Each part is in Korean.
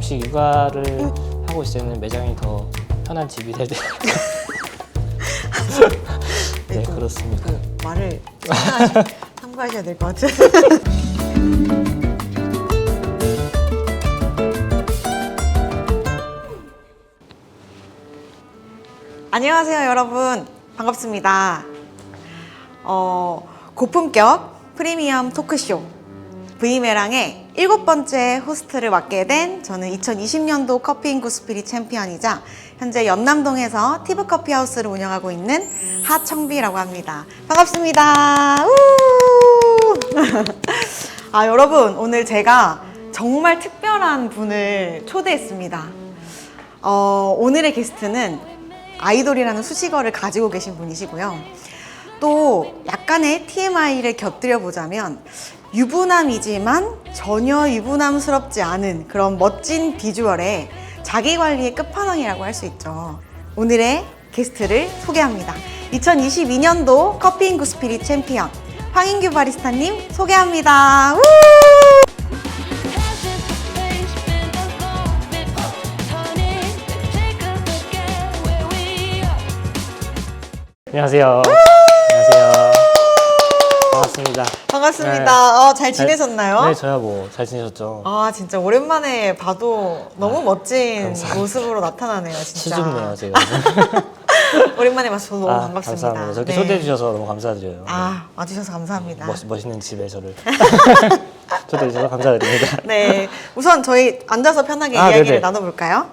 혹시 육아를 하고 있을 때는 매장이 더 편한 집이 될 때. 네, 그렇습니다. 그 말을 참고하셔야 될 것 같아요. 안녕하세요, 여러분. 반갑습니다. 고품격 프리미엄 토크쇼 V매랑의 7번째 호스트를 맡게 된 저는 2020년도 커피인구 스피릿 챔피언이자 현재 연남동에서 티브 커피하우스를 운영하고 있는 하청비라고 합니다. 반갑습니다. 아, 여러분, 오늘 제가 정말 특별한 분을 초대했습니다. 오늘의 게스트는 아이돌이라는 수식어를 가지고 계신 분이시고요. 또 약간의 TMI를 곁들여 보자면 유부남이지만 전혀 유부남스럽지 않은 그런 멋진 비주얼에 자기관리의 끝판왕이라고 할 수 있죠. 오늘의 게스트를 소개합니다. 2022년도 커피인구 스피릿 챔피언 황인규 바리스타님 소개합니다. 우! 안녕하세요. 안녕하세요. 반갑습니다. 반갑습니다. 잘 지내셨나요? 네, 저야 뭐 잘 지내셨죠? 아, 진짜 오랜만에 봐도 너무 멋진 감사합니다. 모습으로 나타나네요, 진짜. 시줍네요, 제가. 오랜만에 봐서 너무 반갑습니다. 감사합니다. 저렇게 네. 초대해 주셔서 너무 감사드려요. 아, 와주셔서 감사합니다. 멋있는 집에 저를 초대해 주셔서 감사드립니다. 네, 우선 저희 앉아서 편하게 네네. 이야기를 나눠볼까요?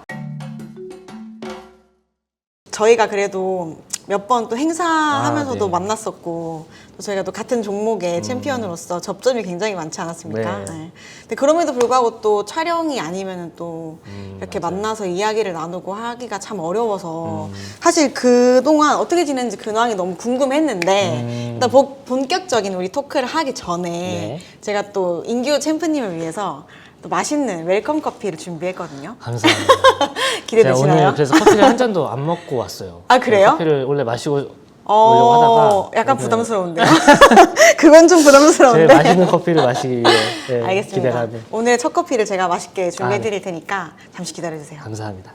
저희가 그래도 몇 번 또 행사하면서도 네. 만났었고 또 저희가 또 같은 종목의 챔피언으로서 접점이 굉장히 많지 않았습니까? 네. 네. 근데 그럼에도 불구하고 또 촬영이 아니면은 또 이렇게 맞아요. 만나서 이야기를 나누고 하기가 참 어려워서 사실 그동안 어떻게 지냈는지 근황이 너무 궁금했는데 일단 본격적인 우리 토크를 하기 전에 네. 제가 또 인규 챔프님을 위해서 또 맛있는 웰컴 커피를 준비했거든요. 감사합니다. 제가 기대되시나요? 오늘 그래서 커피를 한 잔도 안 먹고 왔어요. 아, 그래요? 커피를 원래 마시고 오려고 하다가 약간 오늘 부담스러운데요? 그건 좀 제일 부담스러운데. 맛있는 커피를 마시기 위해 네, 알겠습니다. 기대하는. 오늘 첫 커피를 제가 맛있게 준비해 드릴 네. 테니까 잠시 기다려주세요. 감사합니다.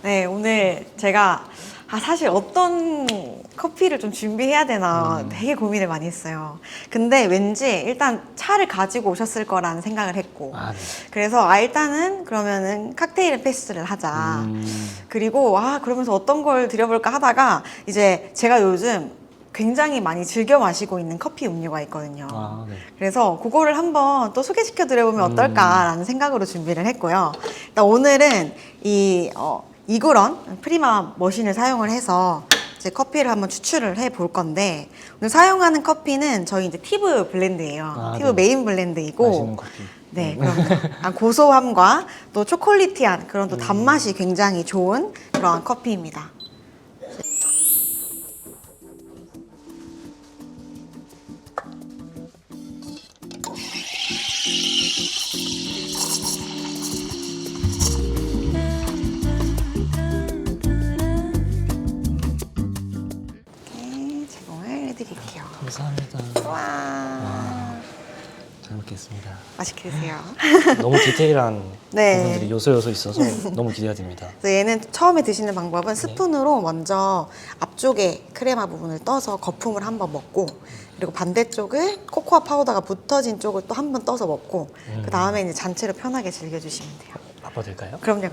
네, 오늘 제가 사실 어떤 커피를 좀 준비해야 되나 되게 고민을 많이 했어요. 근데 왠지 일단 차를 가지고 오셨을 거라는 생각을 했고 네. 그래서 일단은 그러면은 칵테일 패스를 하자. 그리고 그러면서 어떤 걸 드려볼까 하다가 이제 제가 요즘 굉장히 많이 즐겨 마시고 있는 커피 음료가 있거든요. 네. 그래서 그거를 한번 또 소개시켜 드려보면 어떨까라는 생각으로 준비를 했고요. 일단 오늘은 이그런 프리마 머신을 사용을 해서 이제 커피를 한번 추출을 해 볼 건데 오늘 사용하는 커피는 저희 이제 티브 블렌드예요. 티브 네. 메인 블렌드이고 맛있는 커피. 네, 그럼 고소함과 또 초콜릿한 그런 또 단맛이 굉장히 좋은 그러한 커피입니다. 제공을 해드릴게요. 감사합니다. 와, 잘 먹겠습니다. 맛있게 드세요. 너무 디테일한 네. 부분들이 요소요소 있어서 너무 기대가 됩니다. 그래서 얘는 처음에 드시는 방법은 스푼으로 먼저 앞쪽에 크레마 부분을 떠서 거품을 한번 먹고 그리고 반대쪽을 코코아 파우더가 붙어진 쪽을 또 한 번 떠서 먹고 그 다음에 이제 잔체로 편하게 즐겨주시면 돼요. 맛봐도 될까요? 그럼요.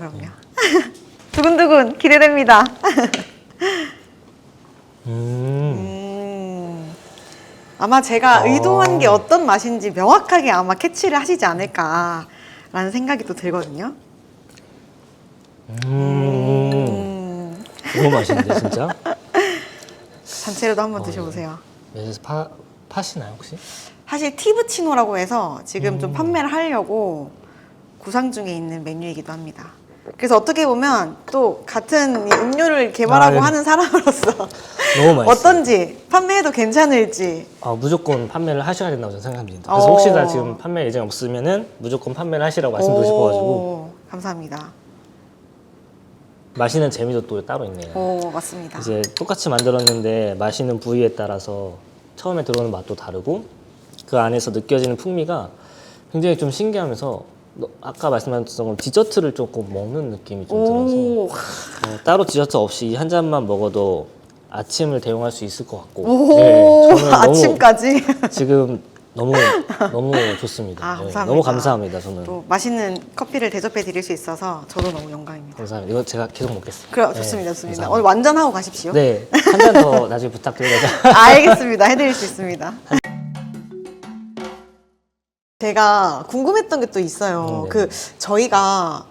두근두근 기대됩니다. 아마 제가 의도한 게 어떤 맛인지 명확하게 아마 캐치를 하시지 않을까라는 생각이 또 들거든요. 너무 맛있는데 진짜? 잔체로도 한번 드셔보세요. 매에서 파시나요 혹시? 사실 티브치노라고 해서 지금 좀 판매를 하려고 구상 중에 있는 메뉴이기도 합니다. 그래서 어떻게 보면 또 같은 이 음료를 개발하고 네. 하는 사람으로서 너무 맛있어요. 어떤지 판매해도 괜찮을지 무조건 판매를 하셔야 된다고 저는 생각합니다. 그래서 혹시나 지금 판매 예정이 없으면은 무조건 판매를 하시라고 말씀드리고 싶어가지고 감사합니다. 마시는 재미도 또 따로 있네요. 맞습니다. 이제 똑같이 만들었는데 마시는 부위에 따라서 처음에 들어오는 맛도 다르고 그 안에서 느껴지는 풍미가 굉장히 좀 신기하면서 아까 말씀하신 것처럼 디저트를 조금 먹는 느낌이 좀 들어서 오, 따로 디저트 없이 이 한 잔만 먹어도 아침을 대용할 수 있을 것 같고 오, 저는 아침까지. 지금 너무 좋습니다. 아, 감사합니다. 너무 감사합니다. 저는 또 맛있는 커피를 대접해 드릴 수 있어서 저도 너무 영광입니다. 감사합니다. 이거 제가 계속 먹겠습니다. 그래, 네, 좋습니다, 좋습니다. 감사합니다. 오늘 완전 하고 가십시오. 네, 한 잔 더 나중에 부탁드려요. 알겠습니다. 해드릴 수 있습니다. 제가 궁금했던 게 또 있어요. 네. 저희가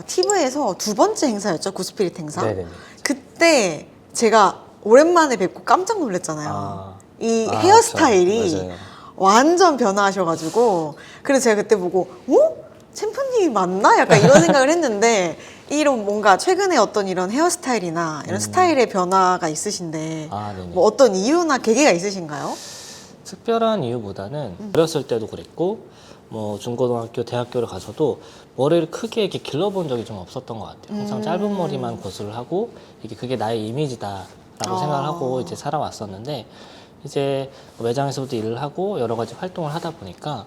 TV에서 두 번째 행사였죠, 구스피릿 행사. 네네네. 그때 제가 오랜만에 뵙고 깜짝 놀랐잖아요. 이 헤어스타일이 그렇죠. 맞아요. 완전 변화하셔가지고 그래서 제가 그때 보고 챔프님이 맞나? 약간 이런 생각을 했는데 이런 뭔가 최근에 어떤 이런 헤어스타일이나 이런 스타일의 변화가 있으신데 네네. 뭐 어떤 이유나 계기가 있으신가요? 특별한 이유보다는 어렸을 때도 그랬고 뭐 중고등학교, 대학교를 가서도 머리를 크게 이렇게 길러본 적이 좀 없었던 것 같아요. 항상 짧은 머리만 고수를 하고 이게 그게 나의 이미지다라고 생각을 하고 이제 살아왔었는데 이제 매장에서도 일을 하고 여러 가지 활동을 하다 보니까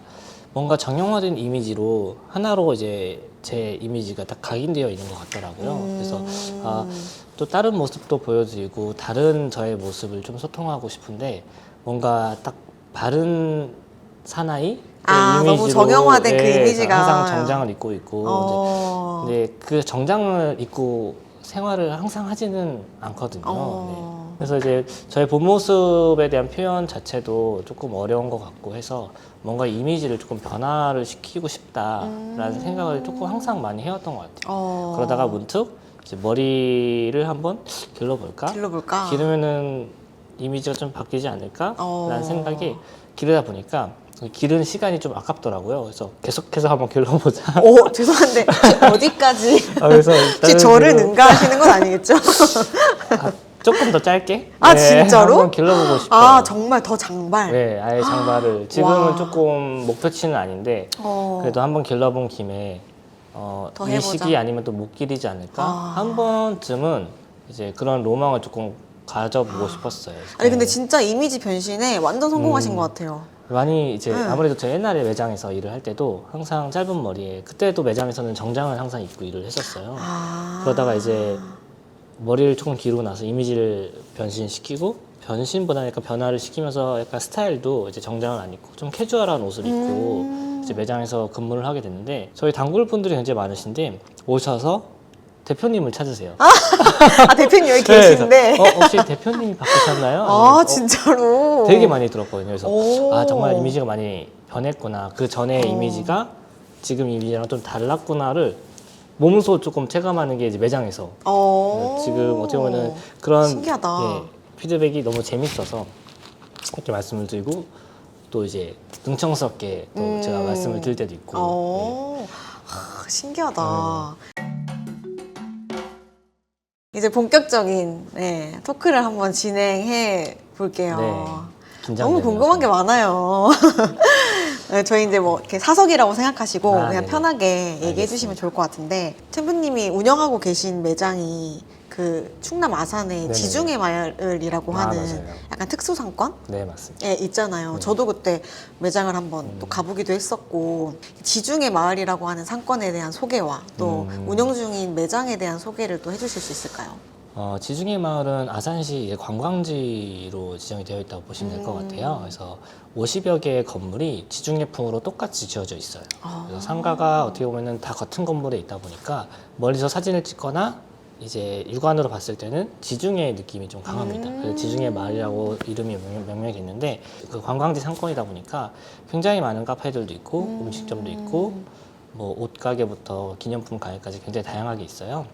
뭔가 정형화된 이미지로 하나로 이제 제 이미지가 딱 각인되어 있는 것 같더라고요. 그래서 또 다른 모습도 보여드리고 다른 저의 모습을 좀 소통하고 싶은데 뭔가 딱 바른 사나이 너무 정형화된 그 이미지가 항상 정장을 입고 있고 근데 그 정장을 입고 생활을 항상 하지는 않거든요. 네. 그래서 이제 저의 본 모습에 대한 표현 자체도 조금 어려운 것 같고 해서 뭔가 이미지를 조금 변화를 시키고 싶다라는 생각을 조금 항상 많이 해왔던 것 같아요. 그러다가 문득 이제 머리를 한번 길러볼까? 기르면은 이미지가 좀 바뀌지 않을까라는 생각이 기르다 보니까 기른 시간이 좀 아깝더라고요. 그래서 계속해서 한번 길러보자. 죄송한데 어디까지? 그래서 혹시 저를 능가하시는 건 아니겠죠? 조금 더 짧게? 진짜로? 한번 길러보고 싶어요. 정말 더 장발? 네, 아예 장발을. 지금은 와. 조금 목표치는 아닌데 그래도 한번 길러본 김에 더 이 해보자. 시기 아니면 또 못 기르지 않을까? 한 번쯤은 이제 그런 로망을 조금 가져보고 싶었어요. 아니 근데 진짜 이미지 변신에 완전 성공하신 것 같아요. 많이 이제 아무래도 제가 옛날에 매장에서 일을 할 때도 항상 짧은 머리에 그때도 매장에서는 정장을 항상 입고 일을 했었어요. 그러다가 이제 머리를 조금 기르고 나서 이미지를 변신시키고 변신보다는 약간 변화를 시키면서 약간 스타일도 이제 정장을 안 입고 좀 캐주얼한 옷을 입고 이제 매장에서 근무를 하게 됐는데 저희 단골 분들이 굉장히 많으신데 오셔서 대표님을 찾으세요. 대표님 여기 네, 계신데. 그래서, 혹시 대표님이 바꾸셨나요? 진짜로? 되게 많이 들었거든요. 그래서 정말 이미지가 많이 변했구나. 그 전에 이미지가 지금 이미지랑 좀 달랐구나를 몸소 조금 체감하는 게 이제 매장에서 지금 어떻게 보면 그런 신기하다. 피드백이 너무 재밌어서 이렇게 말씀을 드리고 또 이제 능청스럽게 또 제가 말씀을 드릴 때도 있고 신기하다. 이제 본격적인 토크를 한번 진행해 볼게요. 너무 궁금한 게 많아요. 저희 이제 뭐 이렇게 사석이라고 생각하시고 그냥 네네. 편하게 얘기해 주시면 좋을 것 같은데 챔프님이 운영하고 계신 매장이 그 충남 아산의 네네네. 지중해 마을이라고 하는 맞아요. 약간 특수 상권? 네, 맞습니다. 있잖아요. 저도 그때 매장을 한번 또 가보기도 했었고 지중해 마을이라고 하는 상권에 대한 소개와 또 운영 중인 매장에 대한 소개를 또 해주실 수 있을까요? 지중해 마을은 아산시 관광지로 지정이 되어 있다고 보시면 될 것 같아요. 그래서 50여 개의 건물이 지중해풍으로 똑같이 지어져 있어요. 그래서 상가가 어떻게 보면은 다 같은 건물에 있다 보니까 멀리서 사진을 찍거나 이제 육안으로 봤을 때는 지중해 느낌이 좀 강합니다. 그래서 지중해 마을이라고 이름이 명명이 있는데 그 관광지 상권이다 보니까 굉장히 많은 카페들도 있고 음식점도 있고 뭐 옷가게부터 기념품 가게까지 굉장히 다양하게 있어요.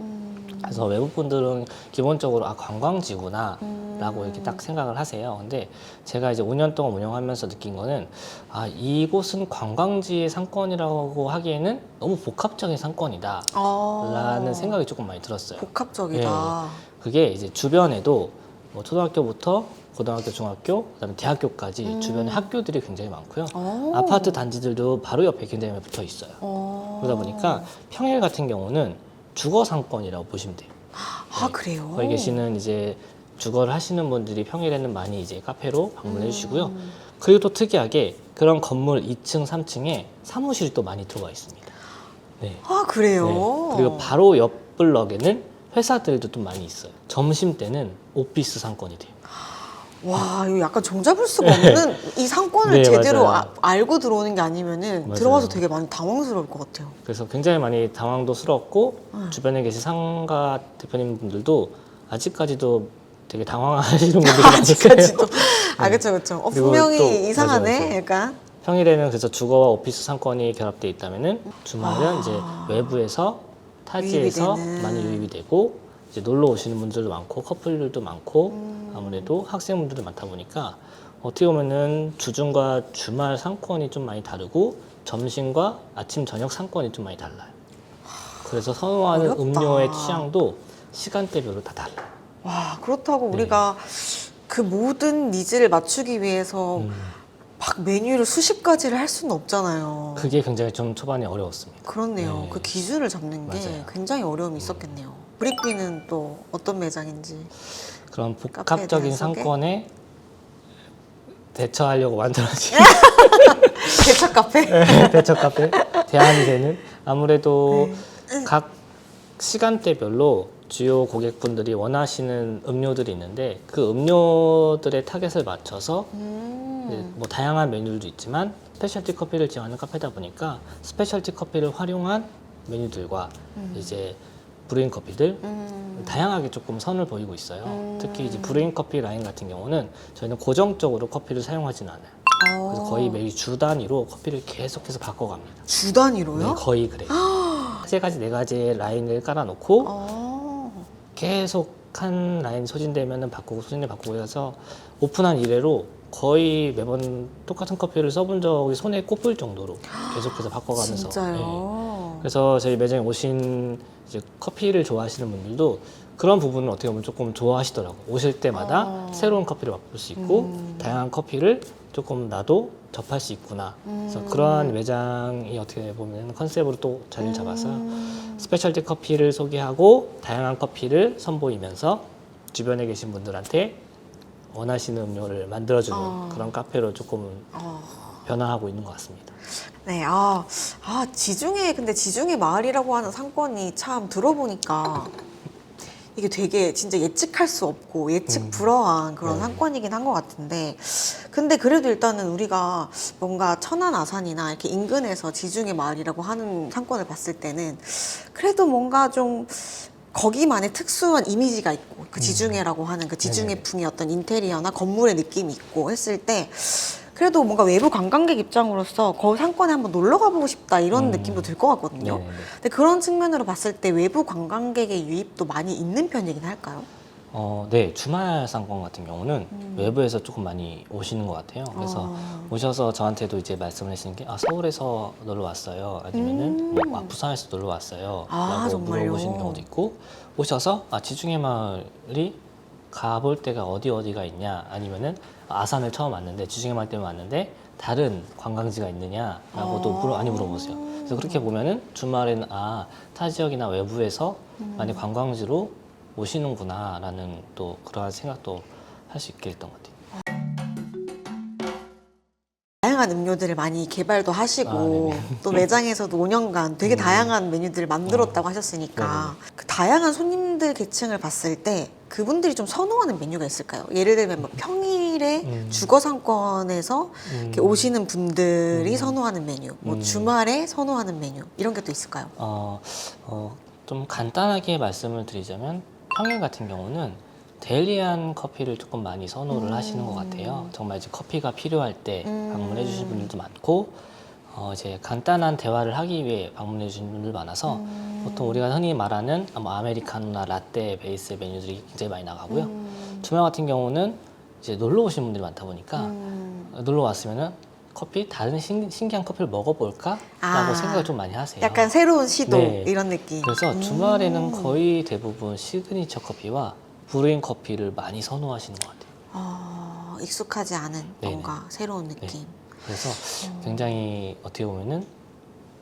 그래서 외국분들은 기본적으로 관광지구나 라고 이렇게 딱 생각을 하세요. 근데 제가 이제 5년 동안 운영하면서 느낀 거는 이곳은 관광지의 상권이라고 하기에는 너무 복합적인 상권이다 라는 생각이 조금 많이 들었어요. 복합적이다. 그게 이제 주변에도 뭐 초등학교부터 고등학교, 중학교, 그다음에 대학교까지 주변에 학교들이 굉장히 많고요. 아파트 단지들도 바로 옆에 굉장히 많이 붙어 있어요. 그러다 보니까 평일 같은 경우는 주거 상권이라고 보시면 돼요. 그래요? 거기 계시는 이제 주거를 하시는 분들이 평일에는 많이 이제 카페로 방문해 주시고요. 그리고 또 특이하게 그런 건물 2층, 3층에 사무실이 또 많이 들어가 있습니다. 네. 아, 그래요? 네. 그리고 바로 옆 블럭에는 회사들도 좀 많이 있어요. 점심 때는 오피스 상권이 돼요. 와, 이거 약간 종잡을 수가 없는 이 상권을 네, 제대로 맞아요. 알고 들어오는 게 아니면은 맞아요. 들어와서 되게 많이 당황스러울 것 같아요. 그래서 굉장히 많이 당황도스럽고 주변에 계신 상가 대표님분들도 아직까지도 되게 당황하시는 분들이 많으세요. 아직까지도. 아, 그쵸, 그쵸. 그리고 분명히 또 이상하네? 맞아요. 약간. 평일에는 그래서 주거와 오피스 상권이 결합되어 있다면은 주말은 이제 외부에서 타지에서 유입이 되는. 많이 유입이 되고 이제 놀러 오시는 분들도 많고 커플들도 많고 아무래도 학생분들도 많다 보니까 어떻게 보면은 주중과 주말 상권이 좀 많이 다르고 점심과 아침 저녁 상권이 좀 많이 달라요. 그래서 선호하는 어렵다. 음료의 취향도 시간대별로 다 달라요. 와, 그렇다고 네. 우리가 그 모든 니즈를 맞추기 위해서 막 메뉴를 수십 가지를 할 수는 없잖아요. 그게 굉장히 좀 초반에 어려웠습니다. 그렇네요. 네. 그 기준을 잡는 게 맞아요. 굉장히 어려움이 있었겠네요. 브릭비는 또 어떤 매장인지. 그런 카페에 복합적인 대한 소개? 상권에 대처하려고 만들어진 개척 카페? 대처 카페 대안이 되는 아무래도 네. 각 시간대별로 주요 고객분들이 원하시는 음료들이 있는데 그 음료들의 타겟을 맞춰서 이제 뭐 다양한 메뉴들도 있지만 스페셜티 커피를 지향하는 카페다 보니까 스페셜티 커피를 활용한 메뉴들과 이제 브루잉 커피들 다양하게 조금 선을 보이고 있어요. 특히 이제 브루잉 커피 라인 같은 경우는 저희는 고정적으로 커피를 사용하지는 않아요. 그래서 거의 매일 주 단위로 커피를 계속해서 바꿔갑니다. 주 단위로요? 네, 거의 그래요. 세 가지, 네 가지의 라인을 깔아놓고 어. 계속 한 라인 소진되면은 바꾸고 소진되 바꾸고 해서 오픈한 이래로 거의 매번 똑같은 커피를 써본 적이 손에 꼽을 정도로 계속해서 바꿔가면서 네. 진짜요? 그래서 저희 매장에 오신 이제 커피를 좋아하시는 분들도 그런 부분을 어떻게 보면 조금 좋아하시더라고요. 오실 때마다 새로운 커피를 맛볼 수 있고 다양한 커피를 조금 나도 접할 수 있구나. 그래서 그러한 매장이 어떻게 보면 컨셉으로 또 자리를 잡았어요. 스페셜티 커피를 소개하고 다양한 커피를 선보이면서 주변에 계신 분들한테 원하시는 음료를 만들어주는 그런 카페로 조금 변화하고 있는 것 같습니다. 네, 근데 지중해 마을이라고 하는 상권이 참 들어보니까 이게 되게 진짜 예측할 수 없고 예측 불허한 그런 네. 상권이긴 한 것 같은데, 근데 그래도 일단은 우리가 뭔가 천안 아산이나 이렇게 인근에서 지중해 마을이라고 하는 상권을 봤을 때는 그래도 뭔가 좀 거기만의 특수한 이미지가 있고 그 지중해라고 하는 그 지중해풍의 어떤 인테리어나 건물의 느낌이 있고 했을 때 그래도 뭔가 외부 관광객 입장으로서 거 상권에 한번 놀러 가보고 싶다 이런 느낌도 들 것 같거든요. 네네네. 근데 그런 측면으로 봤을 때 외부 관광객의 유입도 많이 있는 편이긴 할까요? 네, 주말 상권 같은 경우는 외부에서 조금 많이 오시는 것 같아요. 그래서 오셔서 저한테도 이제 말씀을 하시는 게, 서울에서 놀러 왔어요. 아니면은, 부산에서 놀러 왔어요. 라고 정말요? 물어보시는 경우도 있고, 오셔서, 지중해 마을이 가볼 데가 어디가 있냐, 아니면은, 아산을 처음 왔는데, 지중해 마을 때문에 왔는데, 다른 관광지가 있느냐라고도 많이 물어보세요. 그래서 그렇게 보면은 주말에는, 타 지역이나 외부에서 많이 관광지로 오시는구나라는 또 그러한 생각도 할 수 있게 됐던 것 같아요. 다양한 음료들을 많이 개발도 하시고 네네. 또 매장에서도 5년간 되게 다양한 메뉴들을 만들었다고 하셨으니까 그 다양한 손님들 계층을 봤을 때 그분들이 좀 선호하는 메뉴가 있을까요? 예를 들면 뭐 평일에 주거 상권에서 이렇게 오시는 분들이 선호하는 메뉴, 뭐 주말에 선호하는 메뉴 이런 게 또 있을까요? 좀 간단하게 말씀을 드리자면 평일 같은 경우는 데일리한 커피를 조금 많이 선호를 하시는 것 같아요. 정말 이제 커피가 필요할 때 방문해 주실 분들도 많고 이제 간단한 대화를 하기 위해 방문해 주시는 분들 많아서 보통 우리가 흔히 말하는 뭐 아메리카노나 라떼 베이스의 메뉴들이 굉장히 많이 나가고요. 주말 같은 경우는 이제 놀러 오신 분들이 많다 보니까 놀러 왔으면은 커피 다른 신기한 커피를 먹어볼까라고 생각을 좀 많이 하세요. 약간 새로운 시도 네. 이런 느낌. 그래서 주말에는 거의 대부분 시그니처 커피와 브루잉 커피를 많이 선호하시는 것 같아요. 익숙하지 않은 네네. 뭔가 새로운 느낌. 그래서 굉장히 어떻게 보면은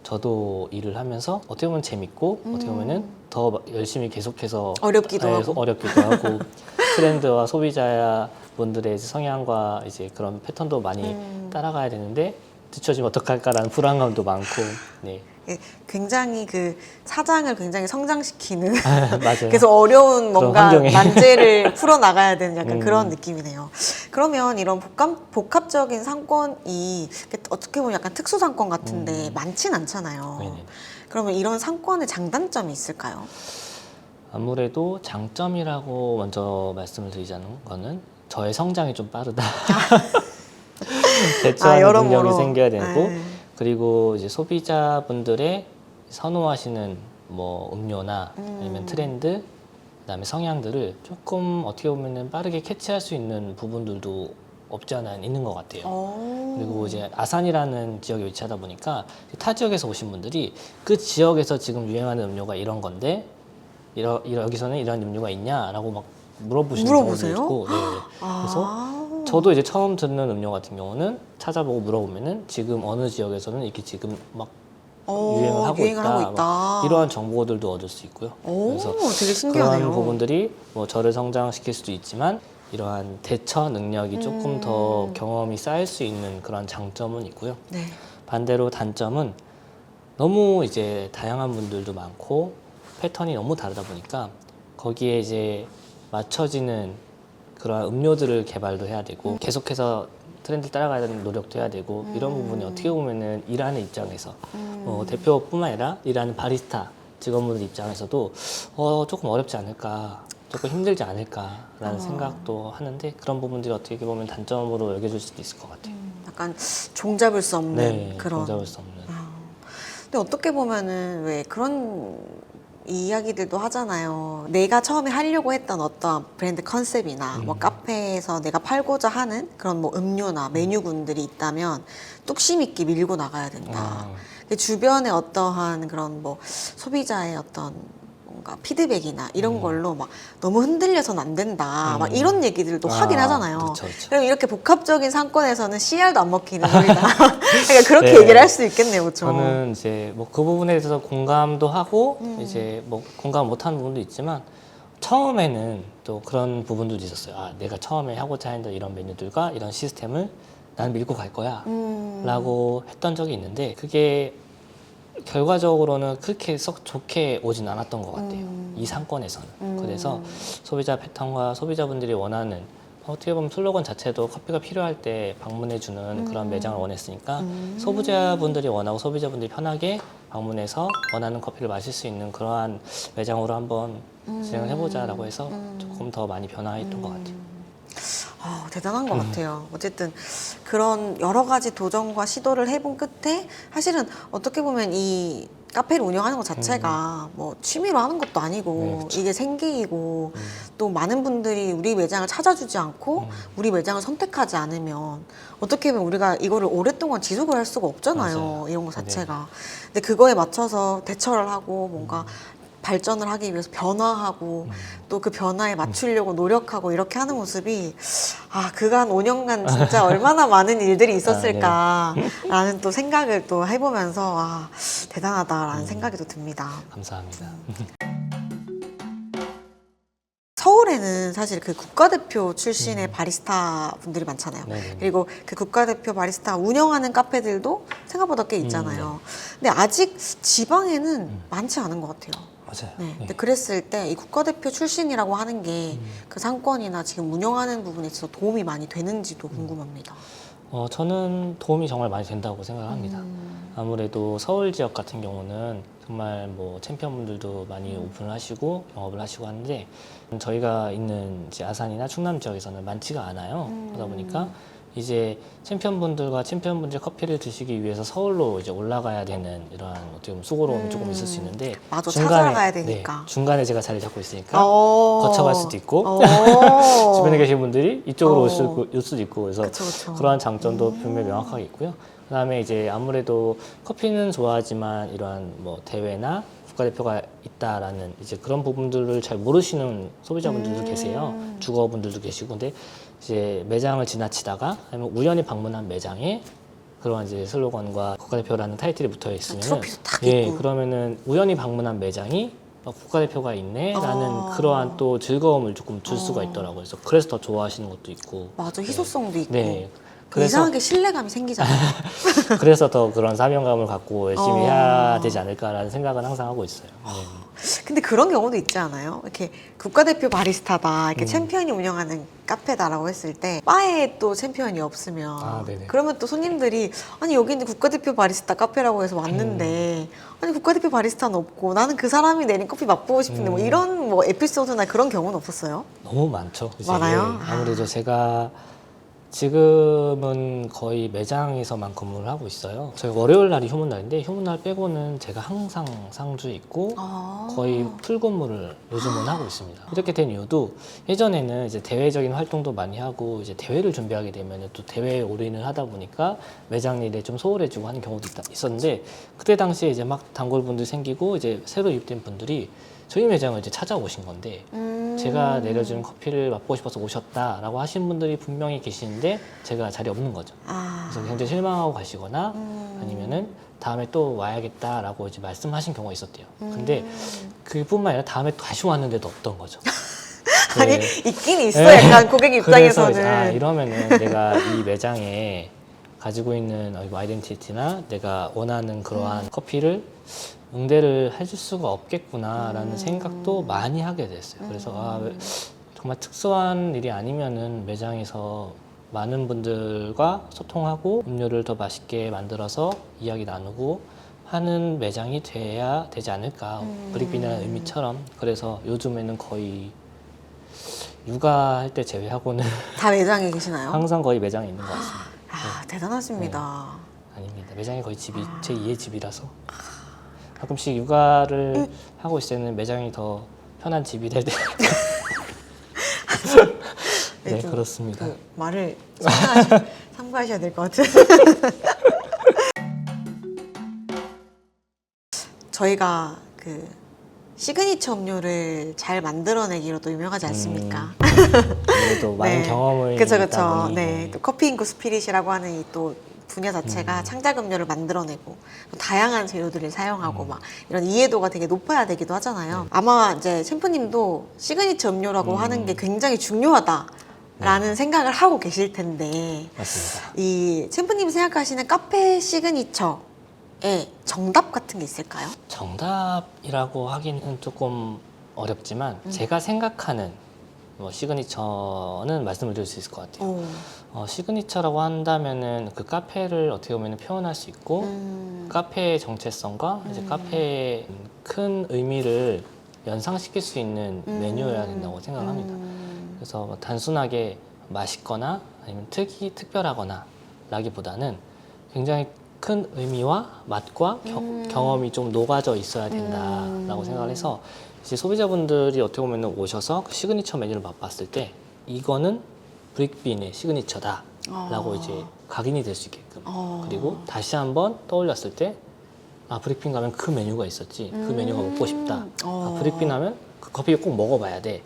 저도 일을 하면서 어떻게 보면 재밌고 어떻게 보면은 더 열심히 계속해서 어렵기도 하고. 어렵기도 하고 트렌드와 소비자 분들의 성향과 이제 그런 패턴도 많이 따라가야 되는데 뒤처지면 어떡할까라는 불안감도 많고 네. 굉장히 그 사장을 굉장히 성장시키는 맞아요. 그래서 어려운 뭔가 환경에. 난제를 풀어 나가야 되는 약간 그런 음. 느낌이네요. 그러면 이런 복합적인 상권이 어떻게 보면 약간 특수 상권 같은데 많진 않잖아요. 네네. 그러면 이런 상권의 장단점이 있을까요? 아무래도 장점이라고 먼저 말씀을 드리자는 거는 저의 성장이 좀 빠르다. 대처하는 여러모로. 능력이 생겨야 되고, 네. 그리고 이제 소비자분들의 선호하시는 뭐 음료나 아니면 트렌드, 그다음에 성향들을 조금 어떻게 보면은 빠르게 캐치할 수 있는 부분들도 없지 않아 있는 것 같아요. 그리고 이제 아산이라는 지역에 위치하다 보니까 타 지역에서 오신 분들이 그 지역에서 지금 유행하는 음료가 이런 건데 여기서는 이런 음료가 있냐라고 막 물어보시는 경우도 물어보세요? 있고, 네. 그래서 저도 이제 처음 듣는 음료 같은 경우는 찾아보고 물어보면은 지금 어느 지역에서는 이렇게 지금 막 유행을 하고 있다. 막 이러한 정보들도 얻을 수 있고요. 그래서 되게 신기하네요. 그런 부분들이 뭐 저를 성장시킬 수도 있지만 이러한 대처 능력이 조금 더 경험이 쌓일 수 있는 그런 장점은 있고요. 네. 반대로 단점은 너무 이제 다양한 분들도 많고 패턴이 너무 다르다 보니까 거기에 이제 맞춰지는 그런 음료들을 개발도 해야 되고 계속해서 트렌드 따라가야 되는 노력도 해야 되고 이런 부분이 어떻게 보면은 일하는 입장에서 대표뿐만 아니라 일하는 바리스타 직원분들 입장에서도 조금 어렵지 않을까, 조금 힘들지 않을까라는 생각도 하는데 그런 부분들이 어떻게 보면 단점으로 여겨질 수도 있을 것 같아요. 약간 종잡을 수 없는 네, 그런. 종잡을 수 없는. 근데 어떻게 보면은 왜 그런 이야기들도 하잖아요. 내가 처음에 하려고 했던 어떤 브랜드 컨셉이나 뭐 카페에서 내가 팔고자 하는 그런 뭐 음료나 메뉴군들이 있다면 뚝심 있게 밀고 나가야 된다. 주변에 어떠한 그런 뭐 소비자의 어떤 뭔가 피드백이나 이런 걸로 막 너무 흔들려서는 안 된다. 막 이런 얘기들도 하긴 하잖아요. 그렇죠, 그렇죠. 그럼 이렇게 복합적인 상권에서 씨알도 안 먹히는 소리다. 그러니까 그렇게 네. 얘기를 할 수 있겠네요, 그렇죠? 저는 이제 뭐 그 부분에 대해서 공감도 하고 이제 뭐 공감 못하는 부분도 있지만 처음에는 또 그런 부분들도 있었어요. 내가 처음에 하고자 했던 이런 메뉴들과 이런 시스템을 나는 밀고 갈 거야 라고 했던 적이 있는데 그게 결과적으로는 그렇게 썩 좋게 오진 않았던 것 같아요. 이 상권에서는. 그래서 소비자 패턴과 소비자분들이 원하는 어떻게 보면 슬로건 자체도 커피가 필요할 때 방문해주는 그런 매장을 원했으니까 소비자분들이 원하고 소비자분들이 편하게 방문해서 원하는 커피를 마실 수 있는 그러한 매장으로 한번 진행을 해보자라고 해서 조금 더 많이 변화했던 것 같아요. 대단한 것 같아요. 어쨌든 그런 여러 가지 도전과 시도를 해본 끝에 사실은 어떻게 보면 이 카페를 운영하는 것 자체가 뭐 취미로 하는 것도 아니고 네, 그쵸. 이게 생계이고 또 많은 분들이 우리 매장을 찾아주지 않고 우리 매장을 선택하지 않으면 어떻게 보면 우리가 이거를 오랫동안 지속을 할 수가 없잖아요. 맞아요. 이런 것 자체가. 근데 그거에 맞춰서 대처를 하고 뭔가 발전을 하기 위해서 변화하고 또 그 변화에 맞추려고 노력하고 이렇게 하는 모습이 그간 5년간 진짜 얼마나 많은 일들이 있었을까라는 또 생각을 또 해보면서 대단하다라는 생각이 또 듭니다. 감사합니다. 서울에는 사실 그 국가대표 출신의 바리스타 분들이 많잖아요. 네네. 그리고 그 국가대표 바리스타 운영하는 카페들도 생각보다 꽤 있잖아요. 근데 아직 지방에는 많지 않은 것 같아요. 맞아요. 네. 근데 그랬을 때 이 국가대표 출신이라고 하는 게 그 상권이나 지금 운영하는 부분에 있어서 도움이 많이 되는지도 궁금합니다. 저는 도움이 정말 많이 된다고 생각합니다. 아무래도 서울 지역 같은 경우는 정말 뭐 챔피언분들도 많이 오픈을 하시고 영업을 하시고 하는데 저희가 있는 이제 아산이나 충남 지역에서는 많지가 않아요. 그러다 보니까 이제 챔피언분들과 챔피언분들 커피를 드시기 위해서 서울로 이제 올라가야 되는 이러한 어떻게 보면 수고로움이 조금 있을 수 있는데 맞아, 찾아가야 되니까. 중간에 제가 자리 잡고 있으니까 어. 거쳐갈 수도 있고 어. 주변에 계신 분들이 이쪽으로 어. 올 수도 있고 그래서 그쵸. 그러한 장점도 분명히 명확하게 있고요. 그다음에 이제 아무래도 커피는 좋아하지만 이러한 뭐 대회나 국가대표가 있다라는 이제 그런 부분들을 잘 모르시는 소비자분들도 계세요. 주거분들도 계시고 근데 이제 매장을 지나치다가 아니면 우연히 방문한 매장에 그런 이제 슬로건과 국가대표라는 타이틀이 붙어 있으면 트로피도 딱 예, 있고. 그러면은 우연히 방문한 매장이 국가대표가 있네라는 그러한 또 즐거움을 조금 줄 수가 있더라고요. 그래서 더 좋아하시는 것도 있고. 맞아, 희소성도 있고. 네. 그래서 이상하게 신뢰감이 생기잖아요. 그래서 더 그런 사명감을 갖고 열심히 해야 어. 되지 않을까라는 생각은 항상 하고 있어요. 네. 근데 그런 경우도 있지 않아요? 이렇게 국가대표 바리스타다, 이렇게 음. 챔피언이 운영하는 카페다라고 했을 때 바에 또 챔피언이 없으면 아, 네네. 그러면 또 손님들이 아니 여기는 국가대표 바리스타 카페라고 해서 왔는데 아니 국가대표 바리스타는 없고 나는 그 사람이 내린 커피 맛보고 싶은데 뭐 이런 뭐 에피소드나 그런 경우는 없었어요? 너무 많죠. 이제. 많아요? 예, 아무래도 제가 지금은 거의 매장에서만 근무를 하고 있어요. 저희 월요일 날이 휴무날인데 휴무날 빼고는 제가 항상 상주에 있고 거의 풀 근무를 요즘은 하고 있습니다. 이렇게 된 이유도 예전에는 이제 대외적인 활동도 많이 하고 이제 대회를 준비하게 되면 또 대회에 올인을 하다 보니까 매장 일에 좀 소홀해지고 하는 경우도 있었는데 그때 당시에 이제 막 단골분들 생기고 이제 새로 유입된 분들이 저희 매장을 이제 찾아오신 건데 제가 내려주는 커피를 맛보고 싶어서 오셨다라고 하신 분들이 분명히 계시는데 제가 자리 없는 거죠. 그래서 굉장히 실망하고 가시거나 아니면은 다음에 또 와야겠다라고 이제 말씀하신 경우가 있었대요. 근데 그뿐만 아니라 다음에 또 다시 왔는데도 없던 거죠. 아니 네. 있긴 있어 약간 고객 그래서 입장에서는. 이제, 이러면은 내가 이 매장에 가지고 있는 아이덴티티나 내가 원하는 그러한 커피를 응대를 해줄 수가 없겠구나라는 생각도 많이 하게 됐어요. 그래서 정말 특수한 일이 아니면은 매장에서 많은 분들과 소통하고 음료를 더 맛있게 만들어서 이야기 나누고 하는 매장이 돼야 되지 않을까. 브릭빈이라는 의미처럼. 그래서 요즘에는 거의 육아할 때 제외하고는 다 매장에 계시나요? 항상 거의 매장에 있는 것 같습니다. 아 대단하십니다. 아닙니다. 매장이 거의 집이 제 2의 집이라서 가끔씩 육아를 하고 있을 때는 매장이 더 편한 집이 될 때. 네, 좀 그렇습니다. 그 말을 참고하셔야 될 것 같아요. 저희가 그 시그니처 음료를 잘 만들어내기로 또 유명하지 않습니까? 그래도 많은 경험을 그쵸, 있다 그쵸. 보니, 네. 또 커피 잉크 스피릿이라고 하는 이 또 분야 자체가 창작 음료를 만들어내고 또 다양한 재료들을 사용하고 막 이런 이해도가 되게 높아야 되기도 하잖아요. 아마 이제 챔프님도 시그니처 음료라고 하는 게 굉장히 중요하다라는 생각을 하고 계실 텐데 맞습니다. 이 챔프님이 생각하시는 카페 시그니처의 정답 같은 게 있을까요? 정답이라고 하기는 조금 어렵지만 제가 생각하는 뭐 시그니처는 말씀을 드릴 수 있을 것 같아요. 시그니처라고 한다면은 그 카페를 어떻게 보면 표현할 수 있고 카페의 정체성과 이제 카페의 큰 의미를 연상시킬 수 있는 메뉴여야 된다고 생각합니다. 그래서 뭐 단순하게 맛있거나 아니면 특별하거나 라기보다는 굉장히 큰 의미와 맛과 경험이 좀 녹아져 있어야 된다라고 생각을 해서 이제 소비자분들이 어떻게 보면 오셔서 그 시그니처 메뉴를 맛봤을 때 이거는 브릭빈의 시그니처다라고 이제 각인이 될 수 있게끔 그리고 다시 한번 떠올렸을 때 아, 브릭빈 가면 그 메뉴가 있었지. 그 메뉴가 먹고 싶다. 아, 브릭빈 하면 그 커피 꼭 먹어봐야 돼.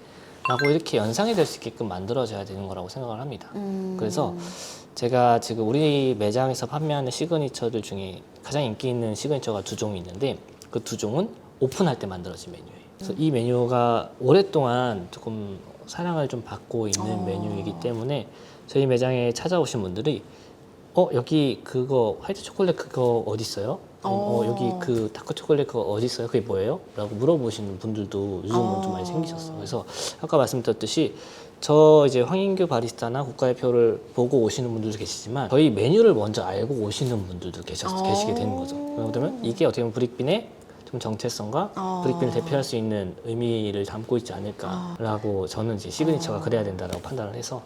라고 이렇게 연상이 될 수 있게끔 만들어져야 되는 거라고 생각을 합니다. 그래서 제가 지금 우리 매장에서 판매하는 시그니처들 중에 가장 인기 있는 시그니처가 2종이 있는데 그 2종은 오픈할 때 만들어진 메뉴예요. 그래서 이 메뉴가 오랫동안 조금 사랑을 좀 받고 있는 메뉴이기 때문에 저희 매장에 찾아오신 분들이 여기 그거 화이트 초콜릿 그거 어디 있어요? 여기 그 다크 초콜릿 그거 어디 있어요? 그게 뭐예요? 라고 물어보시는 분들도 요즘은 좀 많이 생기셨어요. 그래서 아까 말씀드렸듯이 저 이제 황인규 바리스타나 국가대표를 보고 오시는 분들도 계시지만 저희 메뉴를 먼저 알고 오시는 분들도 계시게 되는 거죠. 왜냐면 이게 어떻게 보면 브릭빈의 좀 정체성과 브릭빈을 대표할 수 있는 의미를 담고 있지 않을까라고 저는 이제 시그니처가 그래야 된다라고 판단을 해서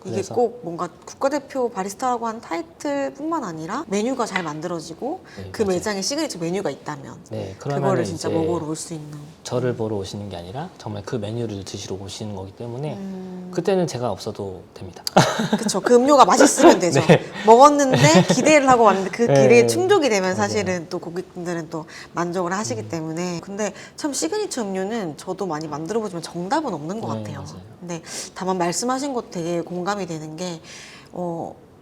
이게 꼭 뭔가 국가대표 바리스타라고 한 타이틀뿐만 아니라 메뉴가 잘 만들어지고 네, 그 맞아요. 매장에 시그니처 메뉴가 있다면 네, 그거를 그러면은 진짜 이제 먹으러 올 수 있는. 저를 보러 오시는 게 아니라 정말 그 메뉴를 드시러 오시는 거기 때문에 그때는 제가 없어도 됩니다. 그쵸. 그 음료가 맛있으면 되죠. 네. 먹었는데 기대를 하고 왔는데 그 네. 기대에 충족이 되면 맞아요. 사실은 또 고객분들은 또 만족을 하시기 때문에. 근데 참 시그니처 음료는 저도 많이 만들어 보지만 정답은 없는 것 네, 같아요. 맞아요. 근데 다만 말씀하신 것 되게 공감이 되는 게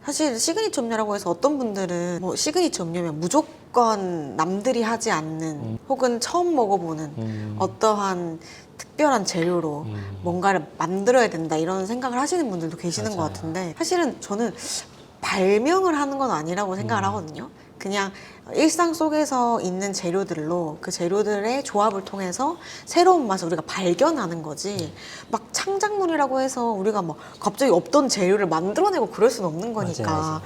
사실 시그니처 음료라고 해서 어떤 분들은 뭐 시그니처 음료면 무조건 남들이 하지 않는 혹은 처음 먹어보는 어떠한 특별한 재료로 뭔가를 만들어야 된다 이런 생각을 하시는 분들도 계시는 것 맞아요. 같은데 사실은 저는 발명을 하는 건 아니라고 생각을 하거든요. 그냥 일상 속에서 있는 재료들로 그 재료들의 조합을 통해서 새로운 맛을 우리가 발견하는 거지, 막 창작물이라고 해서 우리가 뭐 갑자기 없던 재료를 만들어내고 그럴 수는 없는 거니까. 맞아요.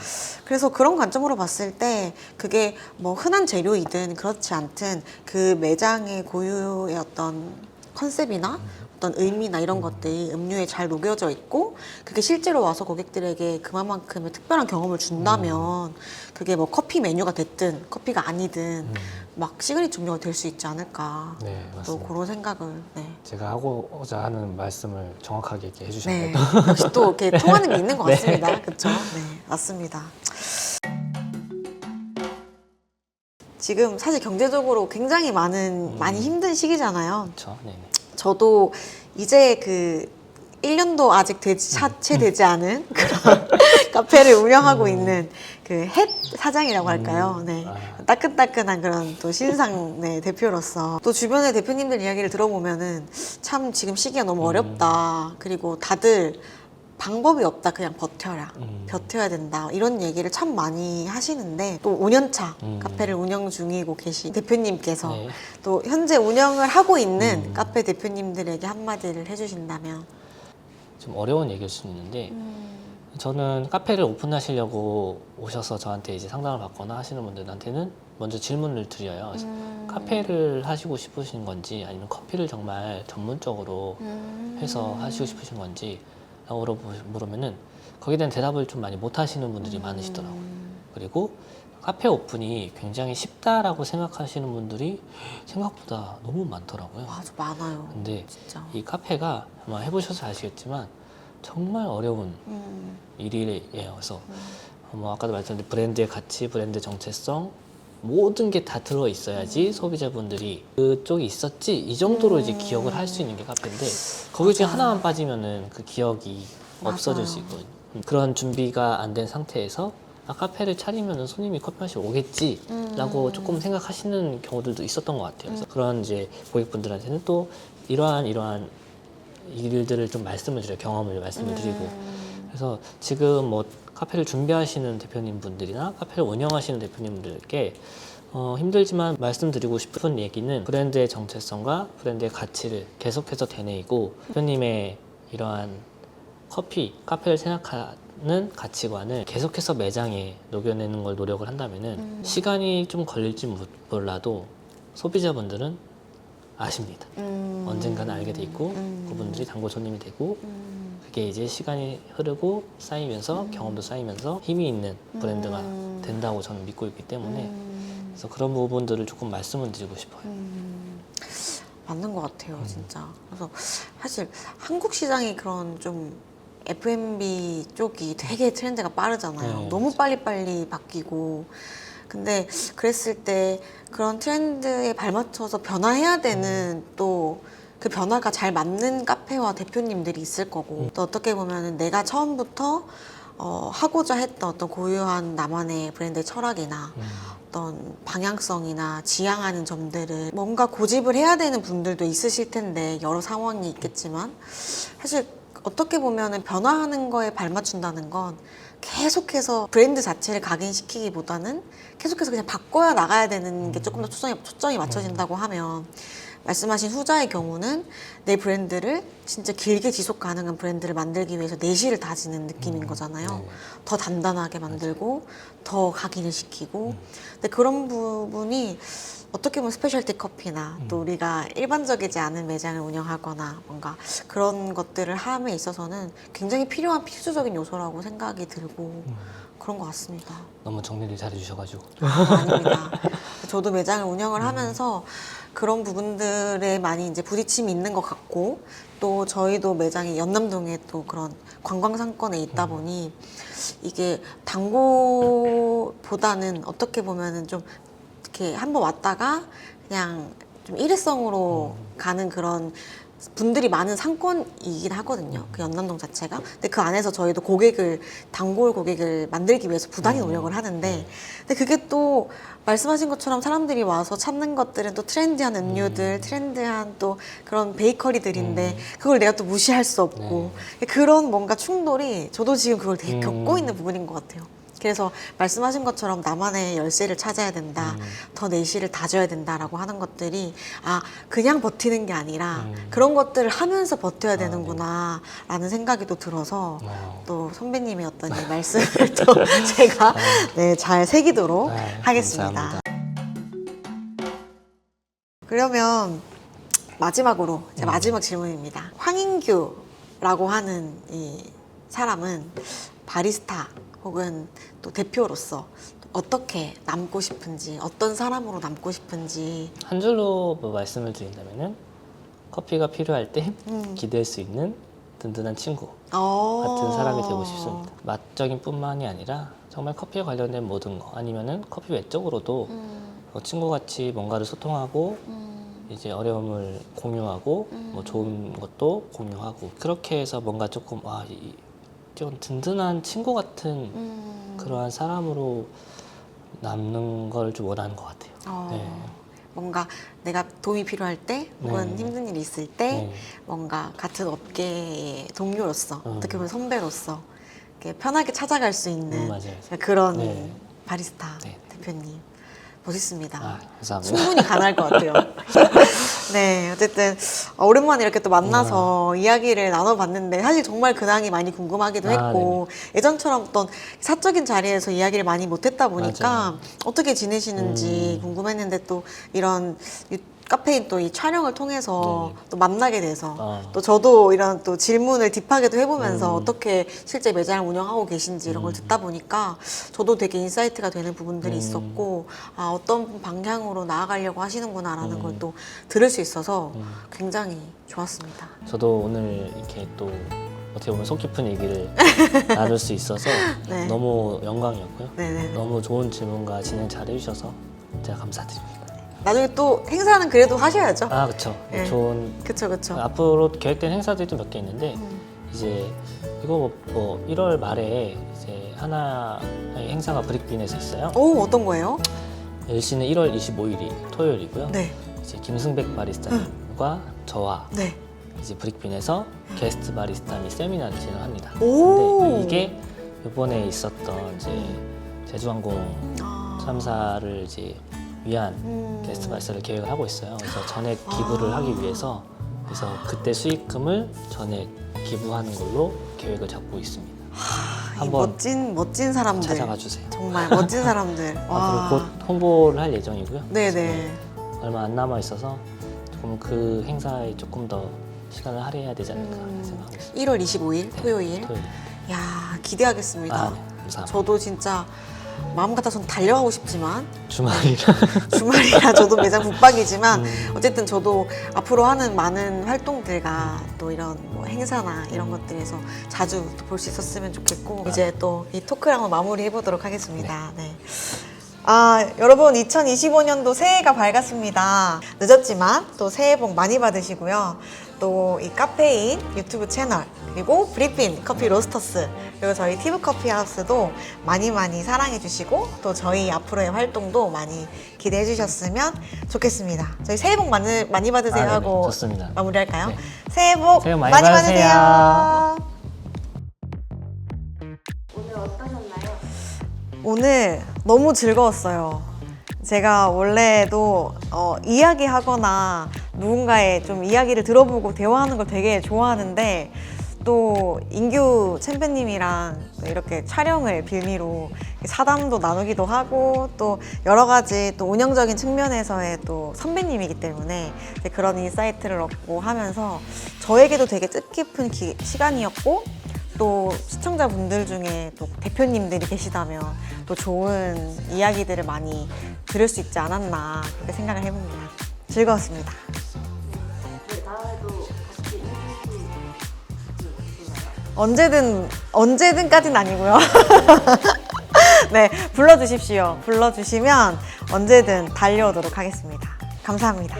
그래서 그런 관점으로 봤을 때 그게 뭐 흔한 재료이든 그렇지 않든 그 매장의 고유의 어떤 컨셉이나 어떤 의미나 이런 것들이 음료에 잘 녹여져 있고, 그게 실제로 와서 고객들에게 그만큼의 특별한 경험을 준다면 그게 뭐 커피 메뉴가 됐든 커피가 아니든 막 시그니처 음료가 될 수 있지 않을까. 네, 또 맞습니다. 그런 생각을. 네. 제가 하고자 하는 말씀을 정확하게 이렇게 네. 해주셨네요. 역시 또 이렇게 통하는 게 있는 것 같습니다. 그렇죠? 네, 맞습니다. 지금 사실 경제적으로 굉장히 많이 힘든 시기잖아요. 그렇죠. 네네. 저도 이제 그 1년도 아직 채 되지 않은 그런 카페를 운영하고 있는 그 햇 사장이라고 할까요? 네. 따끈따끈한 그런 또 신상 네, 대표로서 또 주변의 대표님들 이야기를 들어보면은 참 지금 시기가 너무 어렵다. 그리고 다들 방법이 없다. 그냥 버텨라. 버텨야 된다. 이런 얘기를 참 많이 하시는데, 또 5년차 카페를 운영 중이고 계신 대표님께서 네. 또 현재 운영을 하고 있는 카페 대표님들에게 한마디를 해주신다면. 좀 어려운 얘기일 수 있는데 저는 카페를 오픈하시려고 오셔서 저한테 이제 상담을 받거나 하시는 분들한테는 먼저 질문을 드려요. 그래서 카페를 하시고 싶으신 건지, 아니면 커피를 정말 전문적으로 해서 하시고 싶으신 건지 라고 물으면은 거기에 대한 대답을 좀 많이 못 하시는 분들이 많으시더라고요. 그리고 카페 오픈이 굉장히 쉽다라고 생각하시는 분들이 생각보다 너무 많더라고요. 맞아, 많아요. 근데 진짜. 이 카페가 아마 해보셔서 아시겠지만 정말 어려운 일이에요. 그래서 뭐 아까도 말씀드린 브랜드의 가치, 브랜드 정체성, 모든 게 다 들어 있어야지 소비자분들이 그쪽이 있었지 이 정도로 이제 기억을 할 수 있는 게 카페인데, 거기 중에 하나만 빠지면은 그 기억이 없어질 수 있거든요. 그런 준비가 안 된 상태에서 카페를 차리면은 손님이 커피 마시러 오겠지라고 조금 생각하시는 경우들도 있었던 것 같아요. 그래서 그런 이제 고객분들한테는 또 이러한 일들을 좀 말씀을 드려요. 경험을 말씀을 드리고. 그래서 지금 뭐 카페를 준비하시는 대표님 분들이나 카페를 운영하시는 대표님들께 힘들지만 말씀드리고 싶은 얘기는, 브랜드의 정체성과 브랜드의 가치를 계속해서 되뇌이고, 대표님의 이러한 카페를 생각하는 가치관을 계속해서 매장에 녹여내는 걸 노력을 한다면은 시간이 좀 걸릴지 몰라도 소비자분들은 아십니다. 언젠가는 알게 돼 있고 그분들이 단골 손님이 되고, 그게 이제 시간이 흐르고 쌓이면서 경험도 쌓이면서 힘이 있는 브랜드가 된다고 저는 믿고 있기 때문에, 그래서 그런 부분들을 조금 말씀을 드리고 싶어요. 맞는 것 같아요, 진짜. 그래서 사실 한국 시장이 그런 좀 F&B 쪽이 되게 트렌드가 빠르잖아요. 네, 너무 빨리빨리 바뀌고. 근데 그랬을 때 그런 트렌드에 발맞춰서 변화해야 되는 또 그 변화가 잘 맞는 카페와 대표님들이 있을 거고, 또 어떻게 보면은 내가 처음부터 하고자 했던 어떤 고유한 나만의 브랜드의 철학이나 어떤 방향성이나 지향하는 점들을 뭔가 고집을 해야 되는 분들도 있으실 텐데, 여러 상황이 있겠지만 사실 어떻게 보면은 변화하는 거에 발맞춘다는 건 계속해서 브랜드 자체를 각인시키기보다는 계속해서 그냥 바꿔야 나가야 되는 게 조금 더 초점이 맞춰진다고 하면, 말씀하신 후자의 경우는 내 브랜드를 진짜 길게 지속 가능한 브랜드를 만들기 위해서 내실을 다지는 느낌인 거잖아요. 네. 더 단단하게 만들고 더 각인을 시키고. 근데 그런 부분이 어떻게 보면 스페셜티 커피나 또 우리가 일반적이지 않은 매장을 운영하거나 뭔가 그런 것들을 함에 있어서는 굉장히 필요한 필수적인 요소라고 생각이 들고 그런 것 같습니다. 너무 정리를 잘 해주셔가지고. 아닙니다. 저도 매장을 운영을 하면서 그런 부분들에 많이 이제 부딪힘이 있는 것 같고, 또 저희도 매장이 연남동에 또 그런 관광 상권에 있다 보니 이게 단골보다는 어떻게 보면은 좀 이렇게 한번 왔다가 그냥 좀 일회성으로 가는 그런 분들이 많은 상권이긴 하거든요. 그 연남동 자체가. 근데 그 안에서 저희도 단골 고객을 만들기 위해서 부단히 노력을 하는데, 근데 그게 또 말씀하신 것처럼 사람들이 와서 찾는 것들은 또 트렌디한 음료들, 트렌디한 또 그런 베이커리들인데 그걸 내가 또 무시할 수 없고, 그런 뭔가 충돌이 저도 지금 그걸 되게 겪고 있는 부분인 것 같아요. 그래서 말씀하신 것처럼 나만의 열쇠를 찾아야 된다, 더 내실을 다져야 된다라고 하는 것들이 그냥 버티는 게 아니라 그런 것들을 하면서 버텨야 되는구나 라는 생각이 또 들어서 또 선배님의 어떤 이 말씀을 또 제가 네, 잘 새기도록 하겠습니다. 감사합니다. 그러면 마지막으로 제 마지막 질문입니다. 황인규라고 하는 이 사람은 바리스타 혹은 또 대표로서 어떻게 남고 싶은지, 어떤 사람으로 남고 싶은지. 한 줄로 뭐 말씀을 드린다면은 커피가 필요할 때 기댈 수 있는 든든한 친구 같은 사람이 되고 싶습니다. 맛적인 뿐만이 아니라 정말 커피에 관련된 모든 거, 아니면은 커피 외적으로도 친구같이 뭔가를 소통하고 이제 어려움을 공유하고 뭐 좋은 것도 공유하고, 그렇게 해서 뭔가 조금 좀 든든한 친구 같은 그러한 사람으로 남는 걸 좀 원하는 것 같아요. 네. 뭔가 내가 도움이 필요할 때 혹은 네. 힘든 일이 있을 때 네. 뭔가 같은 업계의 동료로서 어떻게 보면 선배로서 이렇게 편하게 찾아갈 수 있는 맞아요. 그런 네. 바리스타 네. 대표님 멋있습니다. 감사합니다. 충분히 가능할 것 같아요. 네, 어쨌든 오랜만에 이렇게 또 만나서 이야기를 나눠봤는데 사실 정말 근황이 많이 궁금하기도 했고 예전처럼 어떤 사적인 자리에서 이야기를 많이 못했다 보니까 맞아요. 어떻게 지내시는지 궁금했는데 또 이런 카페인 또 이 촬영을 통해서 네네. 또 만나게 돼서 또 저도 이런 또 질문을 딥하게도 해보면서 어떻게 실제 매장을 운영하고 계신지 이런 걸 듣다 보니까 저도 되게 인사이트가 되는 부분들이 있었고 어떤 방향으로 나아가려고 하시는구나라는 걸 또 들을 수 있어서 굉장히 좋았습니다. 저도 오늘 이렇게 또 어떻게 보면 속 깊은 얘기를 나눌 수 있어서 네. 너무 영광이었고요. 네네. 너무 좋은 질문과 진행 잘 해주셔서 제가 감사드립니다. 나중에 또 행사는 그래도 하셔야죠. 그렇죠. 네. 좋은 그쵸. 앞으로 계획된 행사들도 몇 개 있는데 이제 이거 뭐 1월 말에 이제 하나의 행사가 브릭빈에서 있어요. 오, 어떤 거예요? LC는 1월 25일이 토요일이고요. 네. 이제 김승백 바리스타님과 저와 네. 이제 브릭빈에서 게스트 바리스타 및 세미나를 진행합니다. 오. 근데 이게 이번에 있었던 이제 제주항공 참사를 이제 위한 게스트 바리스타를 계획을 하고 있어요. 그래서 전액 기부를 하기 위해서 그래서 그때 수익금을 전액 기부하는 걸로 계획을 잡고 있습니다. 이 한번 멋진 사람들. 찾아가 주세요. 정말 멋진 사람들. 와. 앞으로 곧 홍보를 할 예정이고요. 네네. 얼마 안 남아 있어서 조금 그 행사에 조금 더 시간을 할애해야 되지 않을까 생각하고 있습니다. 1월 25일 토요일. 토요일. 야, 기대하겠습니다. 네, 감사합니다. 저도 진짜 마음 같아서는 달려가고 싶지만 주말이라 주말이라 저도 매장 붙박이지만 어쨌든 저도 앞으로 하는 많은 활동들과 또 이런 뭐 행사나 이런 것들에서 자주 볼 수 있었으면 좋겠고 이제 또 이 토크를 한번 마무리해 보도록 하겠습니다. 네. 여러분 2025년도 새해가 밝았습니다. 늦었지만 또 새해 복 많이 받으시고요. 또 이 카페인 유튜브 채널 그리고 브릭빈 커피 로스터스 그리고 저희 티브 커피 하우스도 많이 사랑해 주시고 또 저희 앞으로의 활동도 많이 기대해 주셨으면 좋겠습니다. 저희 새해 복 많이 받으세요 네네, 하고 좋습니다. 마무리할까요? 네. 새해 복 새해 복 많이 많이 받으세요. 받으세요. 오늘 어떠셨나요? 오늘 너무 즐거웠어요. 제가 원래도 이야기하거나 누군가의 좀 이야기를 들어보고 대화하는 걸 되게 좋아하는데 또 인규 챔프님이랑 이렇게 촬영을 빌미로 사담도 나누기도 하고 또 여러 가지 또 운영적인 측면에서의 또 선배님이기 때문에 그런 인사이트를 얻고 하면서 저에게도 되게 뜻깊은 시간이었고 또 시청자분들 중에 또 대표님들이 계시다면 또 좋은 이야기들을 많이 들을 수 있지 않았나 그렇게 생각을 해봅니다. 즐거웠습니다. 네, 다음에도 같이 언제든까지는 아니고요. 네, 불러주십시오. 불러주시면 언제든 달려오도록 하겠습니다. 감사합니다.